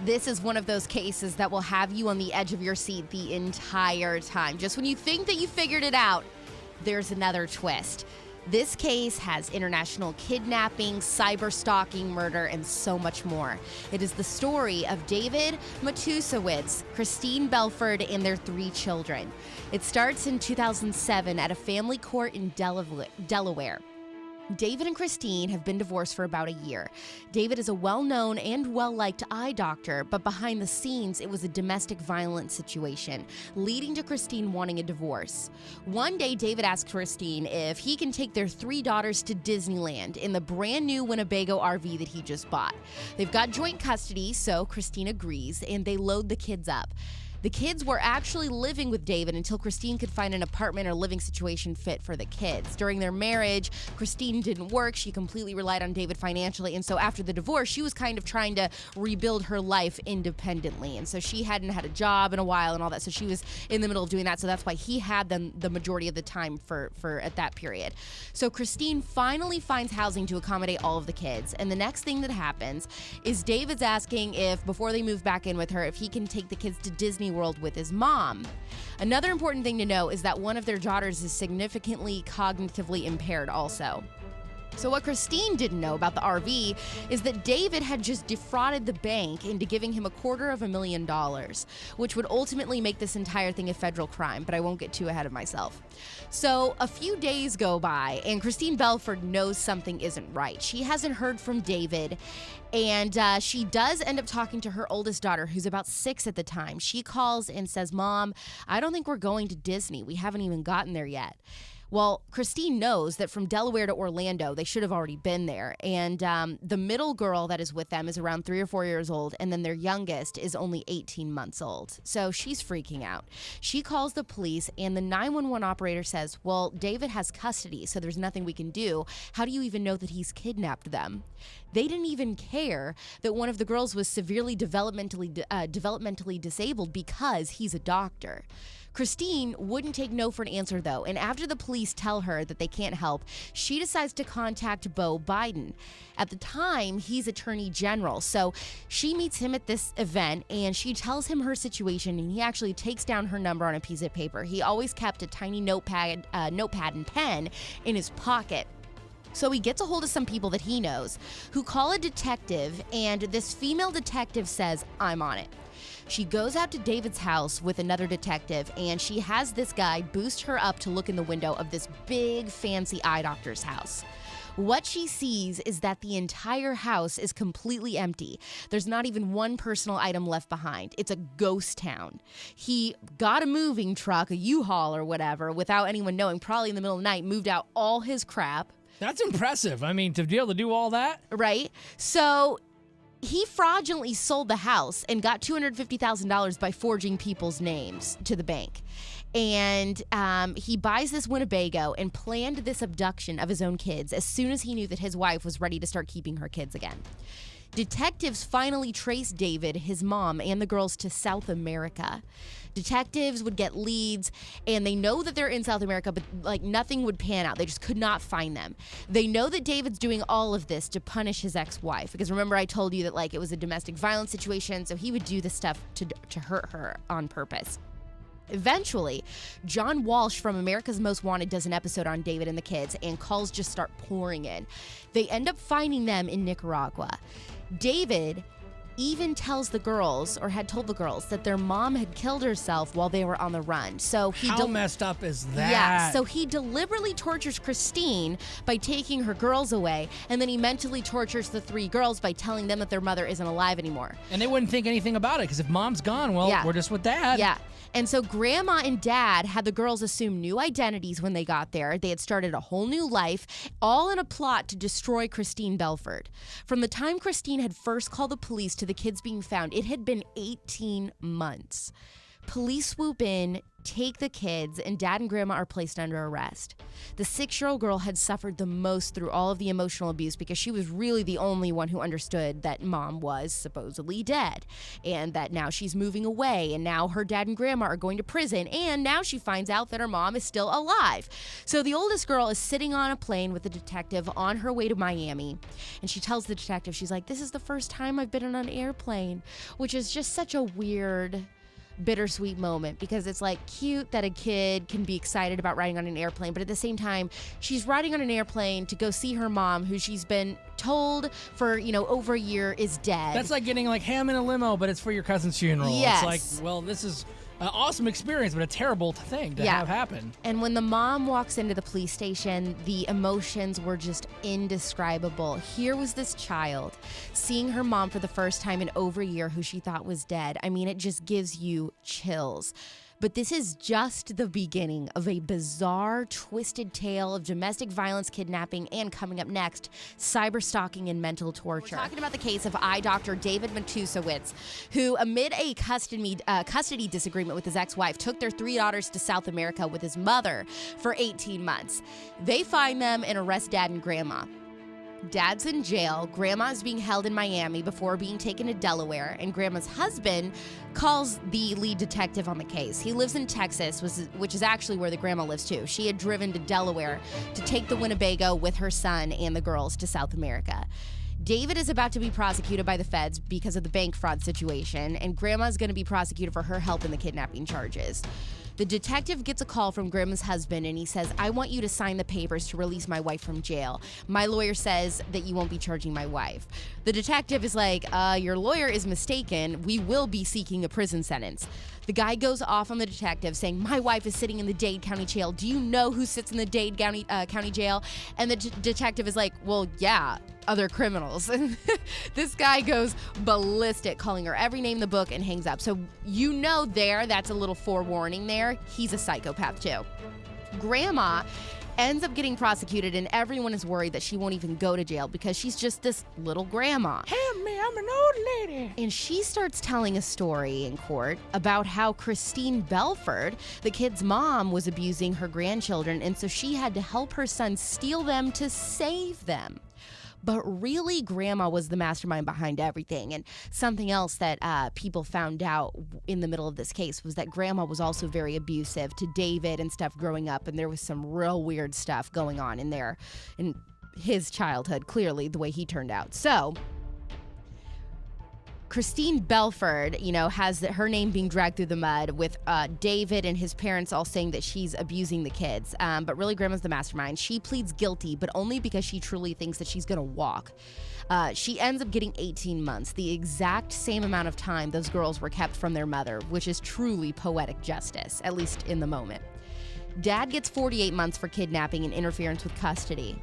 This is one of those cases that will have you on the edge of your seat the entire time. Just when you think that you figured it out, there's another twist. This case has international kidnapping, cyber stalking, murder, and so much more. It is the story of David Matusewicz, Christine Belford, and their 3 children. It starts in 2007 at a family court in Delaware. David and Christine have been divorced for about a year. David is a well-known and well-liked eye doctor, but behind the scenes, it was a domestic violence situation, leading to Christine wanting a divorce. One day, David asks Christine if he can take their 3 daughters to Disneyland in the brand new Winnebago RV that he just bought. They've got joint custody, so Christine agrees, and they load the kids up. The kids were actually living with David until Christine could find an apartment or living situation fit for the kids. During their marriage, Christine didn't work. She completely relied on David financially. And so after the divorce, she was kind of trying to rebuild her life independently. And so she hadn't had a job in a while and all that. So she was in the middle of doing that. So that's why he had them the majority of the time for at that period. So Christine finally finds housing to accommodate all of the kids. And the next thing that happens is David's asking if, before they move back in with her, if he can take the kids to Disney World with his mom. Another important thing to know is that one of their daughters is significantly cognitively impaired also. So what Christine didn't know about the RV is that David had just defrauded the bank into giving him $250,000, which would ultimately make this entire thing a federal crime, but I won't get too ahead of myself. So a few days go by, and Christine Belford knows something isn't right. She hasn't heard from David, and she does end up talking to her oldest daughter, who's about 6 at the time. She calls and says, "Mom, I don't think we're going to Disney. We haven't even gotten there yet." Well, Christine knows that from Delaware to Orlando, they should have already been there. And the middle girl that is with them is around 3 or 4 years old, and then their youngest is only 18 months old. So she's freaking out. She calls the police, and the 911 operator says, "Well, David has custody, so there's nothing we can do. How do you even know that he's kidnapped them?" They didn't even care that one of the girls was severely developmentally disabled because he's a doctor. Christine wouldn't take no for an answer, though, and after the police tell her that they can't help, she decides to contact Beau Biden. At the time, he's Attorney General, so she meets him at this event, and she tells him her situation, and he actually takes down her number on a piece of paper. He always kept a tiny notepad and pen in his pocket. So he gets a hold of some people that he knows who call a detective, and this female detective says, "I'm on it." She goes out to David's house with another detective, and she has this guy boost her up to look in the window of this big fancy eye doctor's house. What she sees is that the entire house is completely empty. There's not even one personal item left behind. It's a ghost town. He got a moving truck, a U-Haul or whatever, without anyone knowing, probably in the middle of the night, moved out all his crap. That's impressive. I mean, to be able to do all that. Right? So he fraudulently sold the house and got $250,000 by forging people's names to the bank. And he buys this Winnebago and planned this abduction of his own kids as soon as he knew that his wife was ready to start keeping her kids again. Detectives finally traced David, his mom, and the girls to South America. Detectives would get leads, and they know that they're in South America, but nothing would pan out. They just could not find them. They know that David's doing all of this to punish his ex-wife, because remember I told you that it was a domestic violence situation, so he would do this stuff to hurt her on purpose. Eventually, John Walsh from America's Most Wanted does an episode on David and the kids, and calls just start pouring in. They end up finding them in Nicaragua. David even tells the girls, or had told the girls, that their mom had killed herself while they were on the run. So How messed up is that? Yeah, so he deliberately tortures Christine by taking her girls away, and then he mentally tortures the 3 girls by telling them that their mother isn't alive anymore. And they wouldn't think anything about it, because if mom's gone, well, we're just with dad. Yeah. And so Grandma and Dad had the girls assume new identities when they got there. They had started a whole new life, all in a plot to destroy Christine Belford. From the time Christine had first called the police to the kids being found, it had been 18 months. Police swoop in, take the kids, and Dad and Grandma are placed under arrest. The 6-year-old girl had suffered the most through all of the emotional abuse because she was really the only one who understood that Mom was supposedly dead, and that now she's moving away, and now her dad and grandma are going to prison, and now she finds out that her mom is still alive. So the oldest girl is sitting on a plane with the detective on her way to Miami, and she tells the detective, she's like, "This is the first time I've been on an airplane," which is just such a weird, bittersweet moment, because it's like cute that a kid can be excited about riding on an airplane, but at the same time she's riding on an airplane to go see her mom, who she's been told for over a year is dead. That's like getting like ham in a limo, but it's for your cousin's funeral. Yes. It's like, well, this is an awesome experience, but a terrible thing to have happen. And when the mom walks into the police station, the emotions were just indescribable. Here was this child seeing her mom for the first time in over a year, who she thought was dead. I mean, it just gives you chills. But this is just the beginning of a bizarre, twisted tale of domestic violence, kidnapping, and coming up next, cyber stalking and mental torture. We're talking about the case of eye doctor David Matusewicz, who, amid a custody disagreement with his ex-wife, took their 3 daughters to South America with his mother for 18 months. They find them and arrest Dad and Grandma. Dad's in jail, Grandma's being held in Miami before being taken to Delaware, and Grandma's husband calls the lead detective on the case. He lives in Texas, which is actually where the grandma lives too. She had driven to Delaware to take the Winnebago with her son and the girls to South America. David is about to be prosecuted by the feds because of the bank fraud situation, and Grandma's going to be prosecuted for her help in the kidnapping charges. The detective gets a call from Grandma's husband, and he says, "I want you to sign the papers to release my wife from jail. My lawyer says that you won't be charging my wife." The detective is like, "Your lawyer is mistaken. We will be seeking a prison sentence." The guy goes off on the detective saying, "My wife is sitting in the Dade County Jail. Do you know who sits in the Dade County Jail?" And the detective is like, "Well, yeah, other criminals." This guy goes ballistic, calling her every name in the book, and hangs up. So that's a little forewarning there. He's a psychopath too. Grandma ends up getting prosecuted, and everyone is worried that she won't even go to jail because she's just this little grandma. Help me, I'm an old lady. And she starts telling a story in court about how Christine Belford, the kid's mom, was abusing her grandchildren, and so she had to help her son steal them to save them. But really, Grandma was the mastermind behind everything. And something else that people found out in the middle of this case was that Grandma was also very abusive to David and stuff growing up. And there was some real weird stuff going on in his childhood, clearly, the way he turned out. So Christine Belford, has her name being dragged through the mud with David and his parents all saying that she's abusing the kids. But really, Grandma's the mastermind. She pleads guilty, but only because she truly thinks that she's going to walk. She ends up getting 18 months, the exact same amount of time those girls were kept from their mother, which is truly poetic justice, at least in the moment. Dad gets 48 months for kidnapping and interference with custody.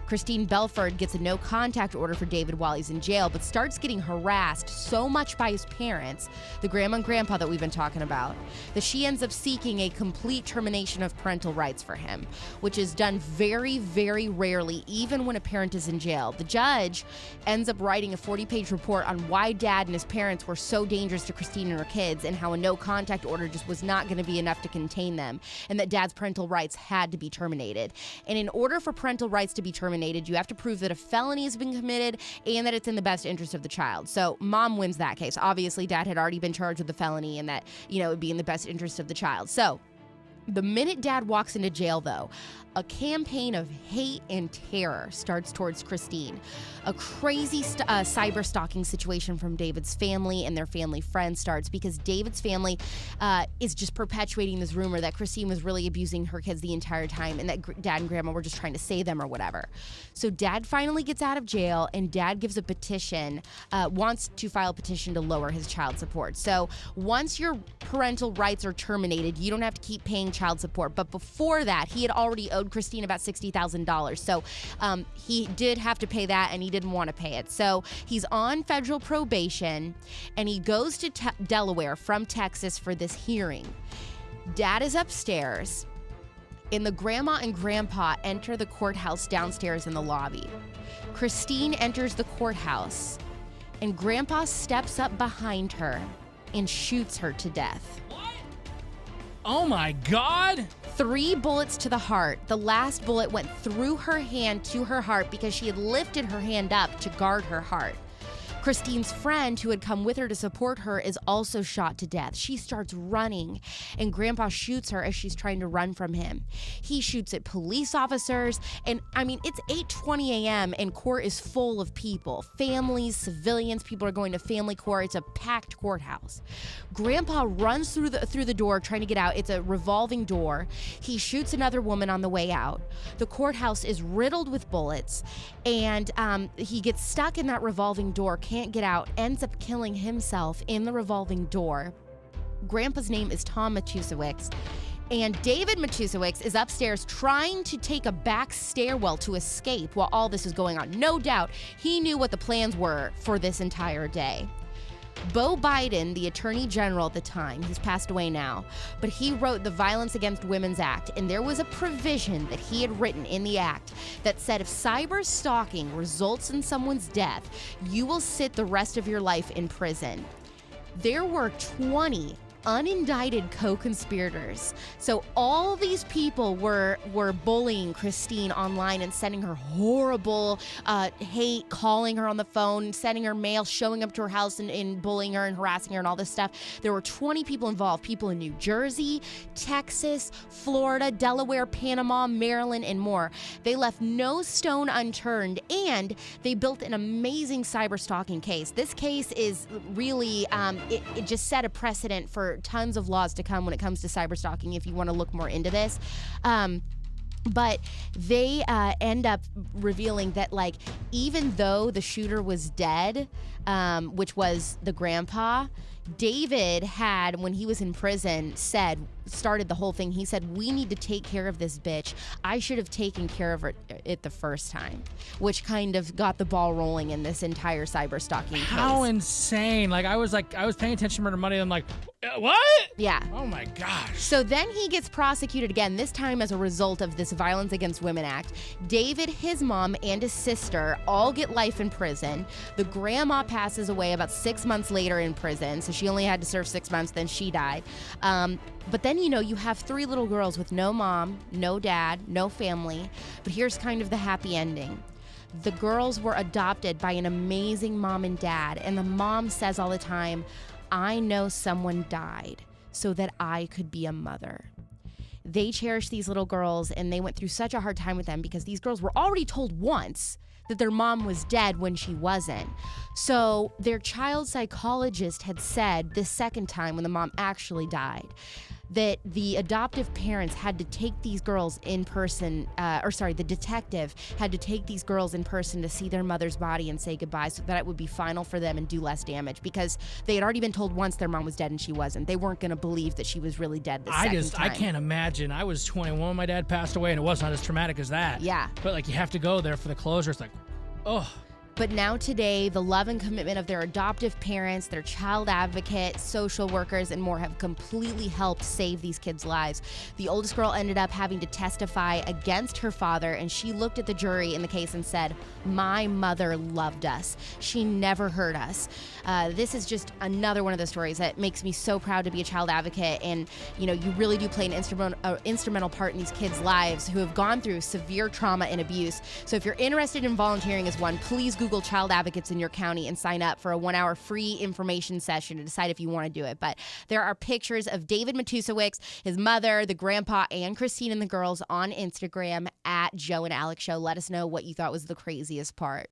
Christine Belford gets a no-contact order for David while he's in jail, but starts getting harassed so much by his parents, the grandma and grandpa that we've been talking about, that she ends up seeking a complete termination of parental rights for him, which is done very, very rarely, even when a parent is in jail. The judge ends up writing a 40-page report on why Dad and his parents were so dangerous to Christine and her kids, and how a no-contact order just was not going to be enough to contain them, and that Dad's parental rights had to be terminated. And in order for parental rights to be terminated, you have to prove that a felony has been committed and that it's in the best interest of the child. So Mom wins that case. Obviously, Dad had already been charged with the felony, and that, it would be in the best interest of the child. So the minute Dad walks into jail, though, a campaign of hate and terror starts towards Christine. A crazy cyber stalking situation from David's family and their family friends starts because David's family is just perpetuating this rumor that Christine was really abusing her kids the entire time, and that Dad and Grandma were just trying to save them or whatever. So Dad finally gets out of jail, and Dad gives a petition, wants to file a petition to lower his child support. So once your parental rights are terminated, you don't have to keep paying child support. But before that, he had already owed Christine about $60,000. So he did have to pay that, and he didn't want to pay it. So he's on federal probation, and he goes to Delaware from Texas for this hearing. Dad is upstairs, and the grandma and grandpa enter the courthouse downstairs in the lobby. Christine enters the courthouse, and Grandpa steps up behind her and shoots her to death. What? Oh, my God. 3 bullets to the heart. The last bullet went through her hand to her heart because she had lifted her hand up to guard her heart. Christine's friend, who had come with her to support her, is also shot to death. She starts running, and Grandpa shoots her as she's trying to run from him. He shoots at police officers, and it's 8:20 a.m., and court is full of people. Families, civilians, people are going to family court. It's a packed courthouse. Grandpa runs through the door trying to get out. It's a revolving door. He shoots another woman on the way out. The courthouse is riddled with bullets, and he gets stuck in that revolving door, can't get out, ends up killing himself in the revolving door. Grandpa's name is Tom Matusewicz, and David Matusewicz is upstairs trying to take a back stairwell to escape while all this is going on. No doubt he knew what the plans were for this entire day. Beau Biden, the Attorney General at the time, he's passed away now, but he wrote the Violence Against Women's Act, and there was a provision that he had written in the act that said if cyber stalking results in someone's death, you will sit the rest of your life in prison. There were 20 unindicted co-conspirators. So all these people were bullying Christine online and sending her horrible hate, calling her on the phone, sending her mail, showing up to her house and bullying her and harassing her and all this stuff. There were 20 people involved, people in New Jersey, Texas, Florida, Delaware, Panama, Maryland, and more. They left no stone unturned, and they built an amazing cyber stalking case. This case is really, it just set a precedent for tons of laws to come when it comes to cyber stalking if you want to look more into this. But they end up revealing that, even though the shooter was dead, which was the grandpa, David had, when he was in prison, started the whole thing. He said, we need to take care of this bitch. I should have taken care of it the first time, which kind of got the ball rolling in this entire cyber stalking case. How insane. I was paying attention to Murder Monday, and I'm like, what? Yeah. Oh my gosh. So then he gets prosecuted again, this time as a result of this Violence Against Women Act. David, his mom, and his sister all get life in prison. The grandma passes away about 6 months later in prison, so she only had to serve 6 months, then she died. But then, you have 3 little girls with no mom, no dad, no family. But here's kind of the happy ending. The girls were adopted by an amazing mom and dad, and the mom says all the time, I know someone died so that I could be a mother. They cherish these little girls, and they went through such a hard time with them because these girls were already told once that their mom was dead when she wasn't. So their child psychologist had said this second time when the mom actually died that the adoptive parents had to take these girls in person, the detective had to take these girls in person to see their mother's body and say goodbye so that it would be final for them and do less damage, because they had already been told once their mom was dead and she wasn't. They weren't going to believe that she was really dead the second time. I can't imagine. I was 21 when my dad passed away, and it was not as traumatic as that. Yeah. But you have to go there for the closure. It's But now today, the love and commitment of their adoptive parents, their child advocates, social workers, and more have completely helped save these kids' lives. The oldest girl ended up having to testify against her father, and she looked at the jury in the case and said, my mother loved us. She never hurt us. This is just another one of those stories that makes me so proud to be a child advocate. And, you really do play an instrumental part in these kids' lives who have gone through severe trauma and abuse. So if you're interested in volunteering as one, please Google child advocates in your county and sign up for a 1-hour free information session to decide if you want to do it. But there are pictures of David Matusewicz, his mother, the grandpa, and Christine and the girls on Instagram at Joe and Alex Show. Let us know what you thought was the craziest part.